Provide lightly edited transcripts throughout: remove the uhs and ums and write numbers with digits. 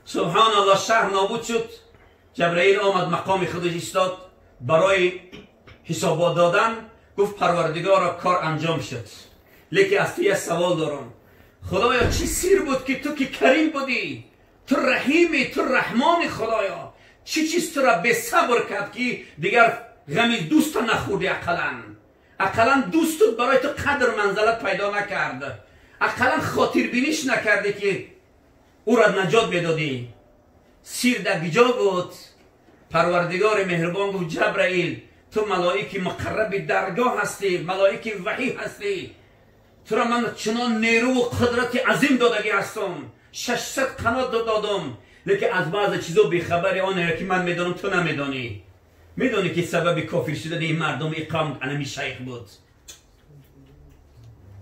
سبحان الله، شهر نابود شد. جبرائیل آمد مقام خودش ایستاد برای حسابات دادن. گفت پروردگارا کار انجام شد، لیکن از تو یه سوال دارم. خدایا چی سیر بود که تو که کریم بودی، تو رحیمی، تو رحمان، خدایا چی چیز تو را به صبر کرد که دیگر غمی دوست نخوردی؟ اقلا دوستت برای تو قدر منزلت پیدا نکرد، اقلا خاطر بینیش نکردی که او را نجات بدادی. سیر در کجا بود؟ پروردگار مهربان گفت جبرائیل تو ملائک مقرب درگاه هستی، ملائک وحی هستی، تو را من چنان نیرو و قدرت عظیم دادگی هستم، 600 قنات دادم، لیکن از بعض چیزا بیخبری. آنه که من میدانم تو نمیدانی. میدانی که سبب کافر شدن این مردم اقام انمی شیخ بود؟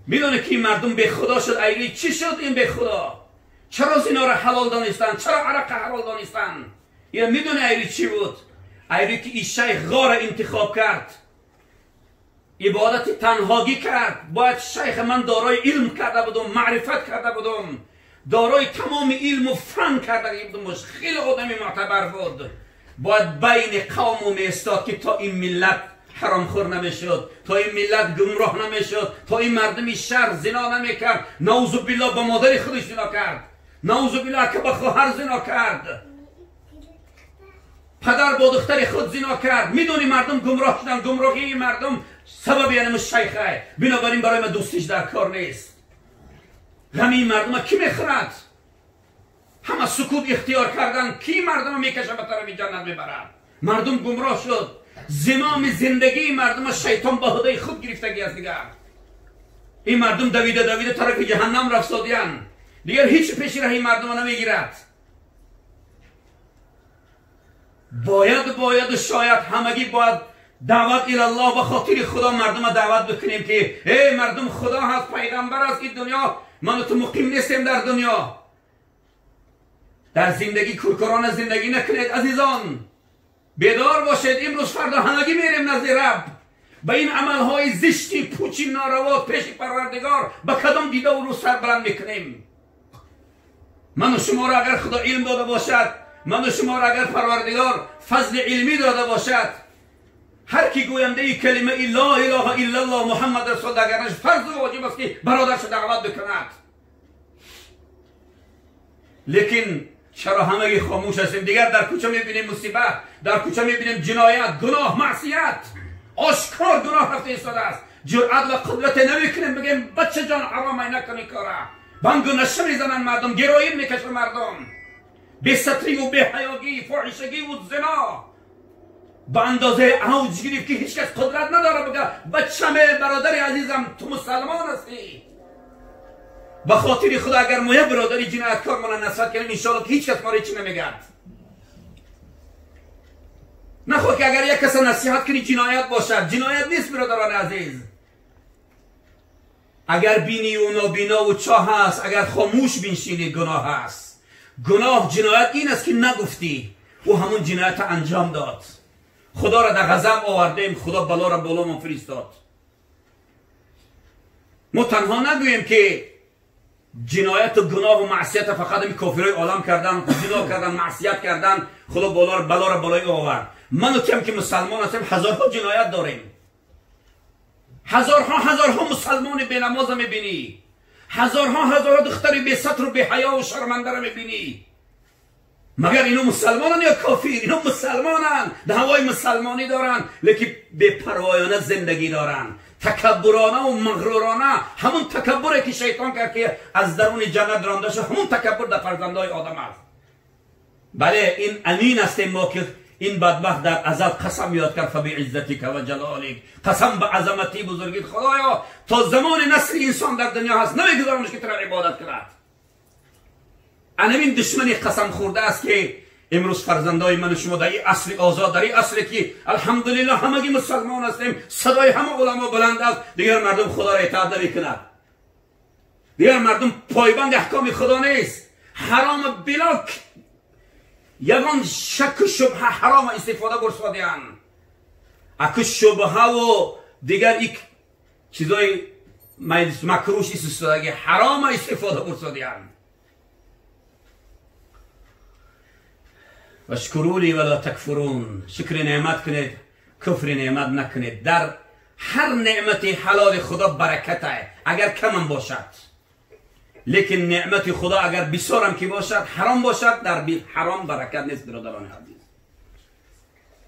میدانی که این مردم به خدا شد؟ ایلی چی شد این به خدا؟ چرا زنا را حلال دانستن؟ چرا عرق حلال دانستن؟ یا میدونی ایلی چی بود؟ ایلی که این شیخ غار انتخاب کرد، عبادت تنهاگی کرد. باید شیخ من دارای علم کرده بودم، معرفت کرده بودم، دارای تمام علم و فن کرده بودم، خیلی آدمی معتبر بود. باید بین قوم میستاد که تا این ملت حرام خور نمیشد، تا این ملت گمراه نمیشد، تا این مردمی شر زنا نمیکرد. نعوذ بالله با مادر خودش زنا کرد، نعوذ بالله که با خواهر زنا کرد، پدر با دختر خود زنا کرد. میدونی مردم گمراه شدن. گمراهی مردم سبب یعنی شیخه، بنابراین برای من دوستیش در کار نیست. غمی مردم کی میخورد؟ همه سکوت اختیار کردن. کی مردم میکشه به طرف جنت میبرد؟ مردم گمراه شد. زمام زندگی مردم شیطان به هدای خود گرفتگی است. دیگر این مردم دویده طرف جهنم رفتادیان. دیگر هیچ پیش راه این مردم نمیگیرد. باید شاید همگی باید دعوت الله به خاطر خدا مردم دعوت بکنیم که ای مردم، خدا هست، پیغمبر است. این دنیا من و تو مقیم نیستیم. در دنیا در زندگی کورکورانه زندگی نکنید عزیزان. بیدار باشید. امروز فردا همگی میریم نزد رب. به این عملهای زشتی پوچی ناروا پیش پروردگار به کدام دیده و رو سر بلند میکنیم؟ من و شما را اگر خدا علم داده باشد، من و شما را اگر پروردگار فضل علمی داده باشد، هر کی گوینده ای کلمه لا اله الا الله محمد رسول اگرش فرض و واجب است که برادرش دعوت بکند. لیکن چرا همگی خاموش هستیم؟ دیگر در کوچه میبینیم مصیبت، در کوچه میبینیم جنایت، گناه، معصیت، آشکار گناه رفته ایستاده است. جرأت و قدرت نمیکنیم بگیم بچه جان حرام نکنی کارا. بانگ و نشه میزنن مردم، گروین میکشن مردم، بی ستری و بی حیاگی، فاحشگی و زنا به اندازه اوج گرفت که هیچ کس قدرت نداره بگه بچه‌مه برادر عزیزم تو مسلمان هستی. به خاطر خدا اگر ما یک برادری جنایتکار ما نصرت کنیم انشاءالله که هیچ کس ما را هیچی نمیگد. نخواه که اگر یک کس نصیحت کنی جنایت باشد. جنایت نیست برادران عزیز. اگر بینی و نابینا و چاه هست، اگر خاموش بنشینی گناه هست. گناه جنایت این است که نگفتی و همون جنایت انجام داد. خدا را در غضب آوردیم، خدا بلا را بالا ما فرستاد. ما تنها نگوییم که جنایت و گناه و معصیت فقط این کافرای عالم کردن، زنا کردن، معصیت کردن، خدا بلا را بالای آورد. من و تیم که مسلمان هستیم هزارها جنایت داریم. هزارها مسلمان بی نماز میبینی، هزارها دختری بی ستر و بی حیا و شرمنده را میبینی. مگر اینو مسلمانن یا کافر؟ اینو مسلمانن، دعوای مسلمانی دارن، لیکن بی پروایانه زندگی دارن، تکبرانه و مغرورانه. همون تکبره که شیطان کرد که از درون جنت رانده شد، همون تکبر در فرزندای آدم است. بله این امین است ما که این بدبخت در ازل قسم یاد کرد فبعزتک و جلالک، قسم به عظمتی بزرگیت خدایا تا زمان نسل انسان در دنیا هست نمیگذارمش که ترا عبادت کند. این دشمنی قسم خورده است که امروز فرزندای من و شما در این عصر آزاد، در این عصر که الحمدلله همگی مسلمان هستیم، صدای همه علما بلند است، دیگر مردم خدا را اطاعت نمی‌کند، دیگر مردم پایبند احکام خدا نیست. حرام بلاک یگان شک و شبهه حرام استفاده برسادیان. اکو شبهه و دیگر یک چیزای مکروش استفاده حرام استفاده برسادیم. واشکرولی ولا تکفرون، شکر نعمت کنید کفر نعمت نکنید. در هر نعمت حلال خدا برکت است اگر کم هم باشد، لیکن نعمت خدا اگر بسیار هم که باشد حرام باشد، در حرام برکت نیست. برادران عزیز،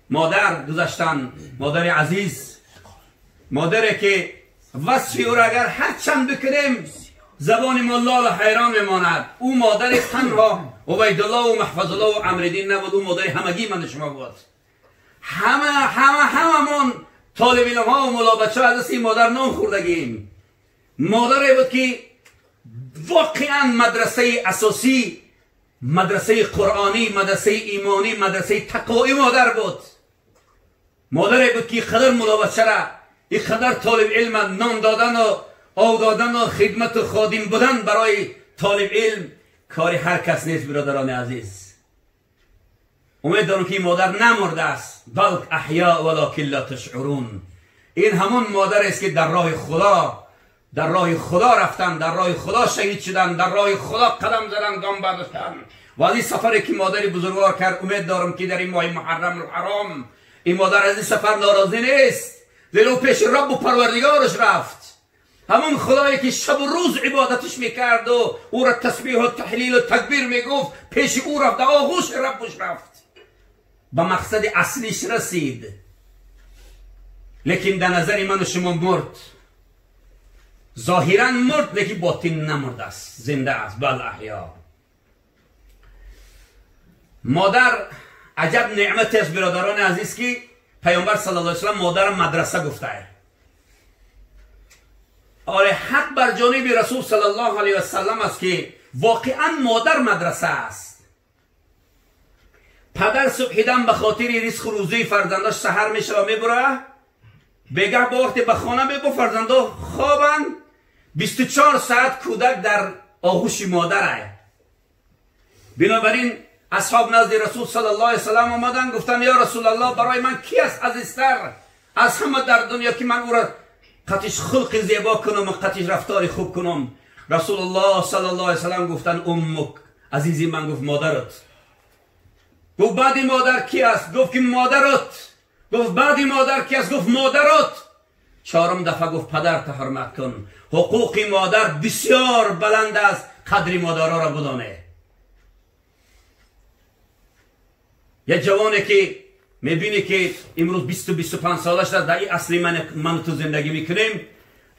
مادر گذاشتن، مادر عزیز، مادری که وصفی او را اگر هر چند بکنیم زبان ما لال حیران میماند. او مادر تنها عبیدالله و محفظ الله و عمرالدین نبود، او مادر همگی من شما بود. هممون طالب علم ها و ملا بچه ها از این مادر نام خوردگیم. مادری بود که واقعا مدرسه اساسی، مدرسه قرآنی، مدرسه ایمانی، مدرسه تقوی مادر بود. مادری بود که قدر ملا بچه را، این قدر طالب علم نام دادن و آب دادن و خدمت و خادم بودن برای طالب علم کاری هر کس نیست. برادران عزیز، امید دارم که این مادر نمرده است، بل احیا ولکن لا تشعرون. این همون مادر است که در راه خدا رفتن، در راه خدا شهید شدن، در راه خدا قدم زدن، گام برداشتن. و از این سفری که مادری بزرگوار کرد، امید دارم که در این ماه محرم الحرام این مادر از این سفر ناراضی نیست، زیرا پیش رب و پروردگارش رفت. همون خدایی که شب و روز عبادتش میکرد و او را تسبیح و تحلیل و تکبیر میگفت، پیش او رفت، در آغوش ربش رفت، به مقصد اصلیش رسید. لیکن در نظر من و شما مرد، ظاهرا مرد لیکن باطن نمرده است، زنده است. بل احیا. مادر عجب نعمت است برادران عزیز که پیامبر صلی الله علیه و سلم مادر مدرسه گفته است. آره، حق بر جانب رسول صلی الله علیه و سلم است که واقعا مادر مدرسه است. پدر صبحیدن به خاطر رزق روزی فرزنداش سحر میشه و میبره، بگه با وقت به خانه میبره، فرزندا خوابن، 24 ساعت کودک در آغوش مادر است. بنابراین اصحاب نزد رسول صلی الله علیه و سلم آمدن، گفتن یا رسول الله، برای من کی است عزیزتر از همه در دنیا که من او را قطعش خلق زیبا کنم و قطعش رفتار خوب کنم؟ رسول الله صلی الله علیه و سلم گفتن امک، عزیزی من. گفت مادرت. گفت بعد مادر کی است؟ گفت که مادرت. گفت بعد مادر کی است؟ گفت مادرت. چهارم دفعه گفت پدرت حرمت کن. حقوق مادر بسیار بلند است، قدر مادرها را بدانه. یک جوانی که میبینی که امروز 20-25 سالش در این اصلی من تو زندگی میکنیم،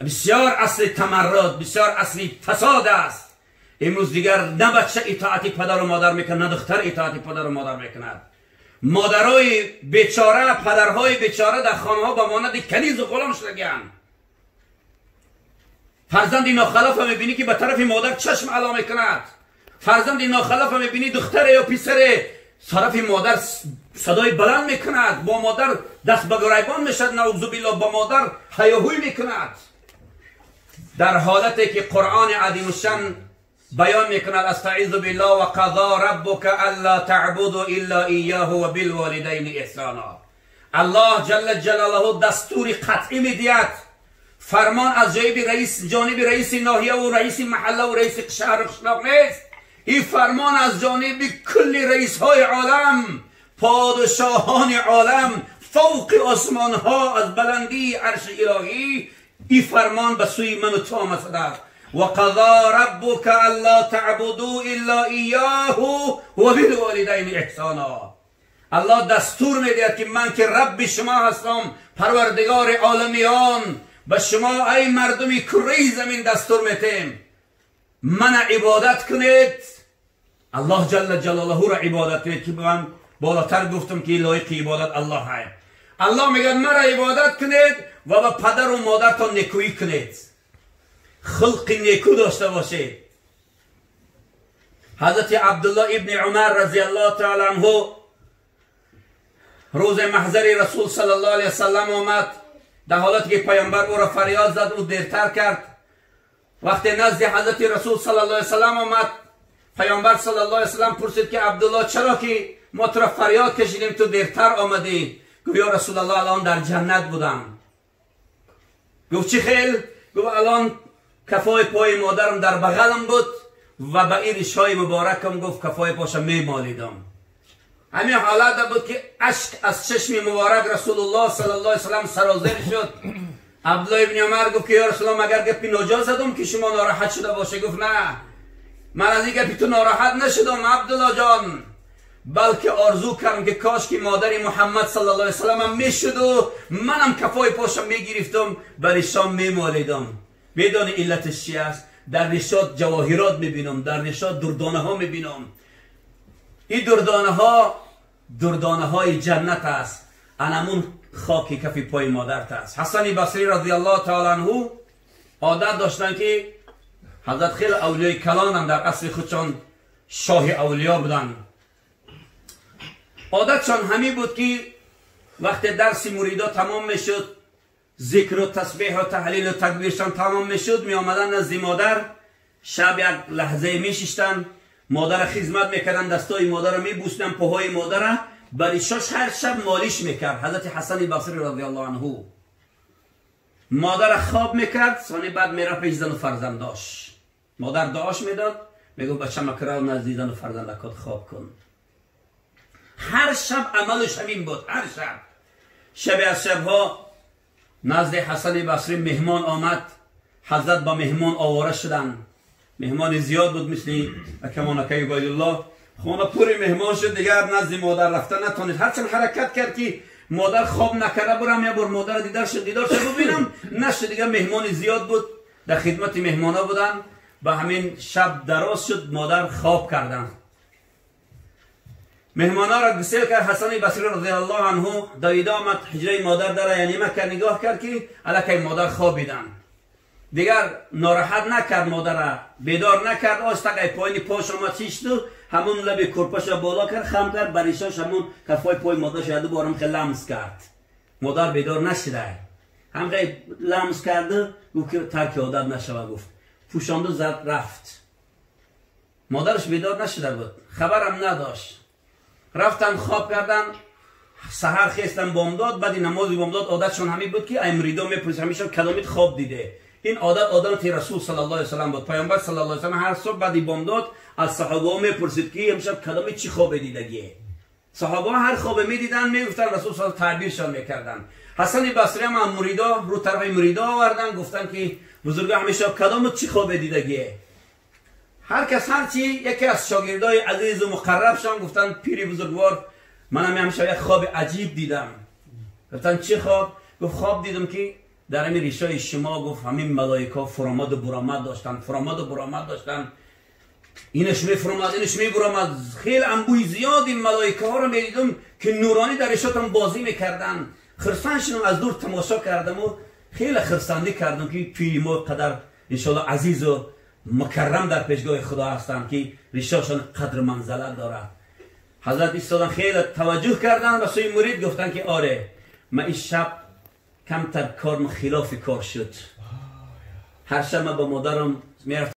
بسیار اصل تمرد، بسیار اصلی فساد است. امروز دیگر نه بچه اطاعت پدر و مادر میکنه، نه دختر اطاعت پدر و مادر میکند. مادرای بیچاره، پدرهای بیچاره در خانه ها به مانند کنیز و غلام شدگی‌اند. فرزند ناخلف میبینی که به طرف مادر چشم علا میکند. فرزند ناخلف میبینی دختر یا پسر طرف مادر صدای بلند میکند، با مادر دست به گریبان میشد، نعوذ بالله، با مادر هیاهوی میکند. در حالتی که قرآن عظیم الشان بیان میکند استعیذ بالله و قضا ربک الا تعبدوا الا ایاه و بالوالدین احسانا. الله جل جلاله دستور قطعی میدهد، فرمان از جانب رئیس ناحیه و رئیس محله و رئیس شهر و قشلاق نیست. این فرمان از جانب کل رئیس های عالم، پادشاهان عالم، فوق آسمان ها، از بلندی عرش الهی این فرمان به سوی من و تو آمده. و قضا ربک الا تعبدوا الا ایاه و بالوالدین احسانا. الله دستور میدهد که من که رب شما هستم، پروردگار عالمیان، به شما ای مردمی کره زمین دستور میدم من عبادت کنید. الله جل جلاله را عبادت کنید که من بالاتر گفتم که لایق عبادت الله است. الله میگه مرا عبادت کنید و به پدر و مادرتان نیکویی کنید، خلق نیکو داشته باشید. حضرت عبدالله ابن عمر رضی الله تعالی عنه روز محضر رسول صلی الله علیه وسلم آمد، در حالتی که پیامبر او را فریاد زد او دیرتر کرد. وقتی نزد حضرت رسول صلی الله علیه وسلم آمد، پیامبر صلی الله علیه وسلم پرسید که عبدالله چرا که ما تو را فریاد کشیدیم تو دیرتر آمدی؟ گفت یا رسول الله الان در جنت بودم. گفت چی خیل؟ گفت الان کفای پای مادرم در بغلم بود و به این ریشهای مبارکم گفت کفای پاشم میمالیدم. همین حالت بود که اشک از چشم مبارک رسول الله صلی الله علیه وسلم سرازیر شد. عبدالله ابن عمر گفت که یا رسول الله مگر گپی ناجا زدم که شما ناراحت شده باشه؟ گفت نه، من از این گپی تو ناراحت نشدم عبدالله جان، بلکه آرزو کردم که کاش که مادر محمد صلی الله علیه وسلم هم میشد و منم کفای پاشم میگرفتم و ریشام میمالیدم. میدانی علتش چی است؟ در ریشات جواهرات میبینم، در ریشات دردانه ها میبینم. این دردانه های جنت است، انمون خاکی کفی پای مادرت است. حسن بصری رضی الله تعالی عنه عادت داشتن که حضرت خیلی اولیای کلان در عصر خودشان شاه اولیا بودن. عادتشان همین بود که وقتی درس مریدا تمام میشد، ذکر و تسبیح و تحلیل و تکبیرشان تمام میشد، می آمدن نزد مادر، شب یک لحظه میشستن، مادر خدمت میکردن، دستای مادر میبوسیدن، پاهای مادر بریشاش هر شب مالیش میکرد. حضرت حسن بصری رضی الله عنه مادر خواب میکرد، ثانی بعد میره پیش زن و فرزنداش، مادر دعاش میداد، میگو بچه مکرال نزد زن و فرزندکات خواب کن. هر شب عملش همین بود. هر شب از شبها نزد حسن بصری مهمان آمد، حضرت با مهمان آواره شدن. مهمان زیاد بود، مثل اکمانکه عبیدالله، خانه پوری مهمان شد، دیگر نزد مادر رفتن نتونید. هرچند حرکت کرد که مادر خواب نکرده برم یا بر مادر دیدار شد ببینم، نشد. دیگر مهمان زیاد بود، در خدمت مهمانا بودن. با همین شب دراز شد، مادر خواب کردن. مهمانا را گسیل کرد. حسن بصری رضی الله عنه دویده آمد حجره مادر در یعنی مکه، نگاه کرد که الکی مادر خوابیدن. دیگر ناراحت نکرد، مادر را بیدار نکرد، آستقای پایین پاش آمد چیشت و همون لب کرپاش را بالا کرد، خم کرد، بریشاش همون کفای پای مادرش یادو بارم خیلی لمس کرد. مادر بیدار نشده، هم خیلی لمس کرده، گفت که ترک عادت نشوه، گفت پوشاند و زد رفت. مادرش بیدار نشده بود، خبرم نداشت. رفتن خواب کردن، سحر خیستن بامداد، بعد نماز بامداد عادتشون همین بود که امریدا میپرسید همیشه کدامت خواب دیده. این عادت رسول صلی الله علیه و سلم بود. پیامبر صلی الله علیه و سلم هر صبح بعد بامداد از صحابه میپرسید که امشب کدامت چی خواب دیدگیه. صحابه هر خواب میدیدن میگفتن رسول صلی الله تعبیرشان میکردن. حسن بصری هم مریدا رو طرف مریدا آوردن، گفتن که بزرگا همیشه کدامت چی خواب دیدگیه. هر کس هرچی، یکی از شاگردای عزیز و مقربشان گفتن پیری بزرگوار منم همیشه یک خواب عجیب دیدم. گفتن چه خواب؟ گفت خواب دیدم که در همین ریشای شما، گفت همین ملائکه فرامد و برآمد داشتن، اینش میفرامد اینش میبرآمد. خیلی انبوی زیاد این ملائکه ها رو میدیدم که نورانی در ریشاتم بازی میکردن. خرسندشون از دور تماشا کردم و خیلی خرسندی کردم که پیری ما قدر انشالله عزیز و مکرم در پیشگاه خدا هستن که ریشاشون قدر منزلت دارد. حضرت ایستادن، خیلی توجه کردن و سوی مرید گفتن که آره من این شب کمتر کارم خلاف کار شد. هر شب من با مادرم میرفتم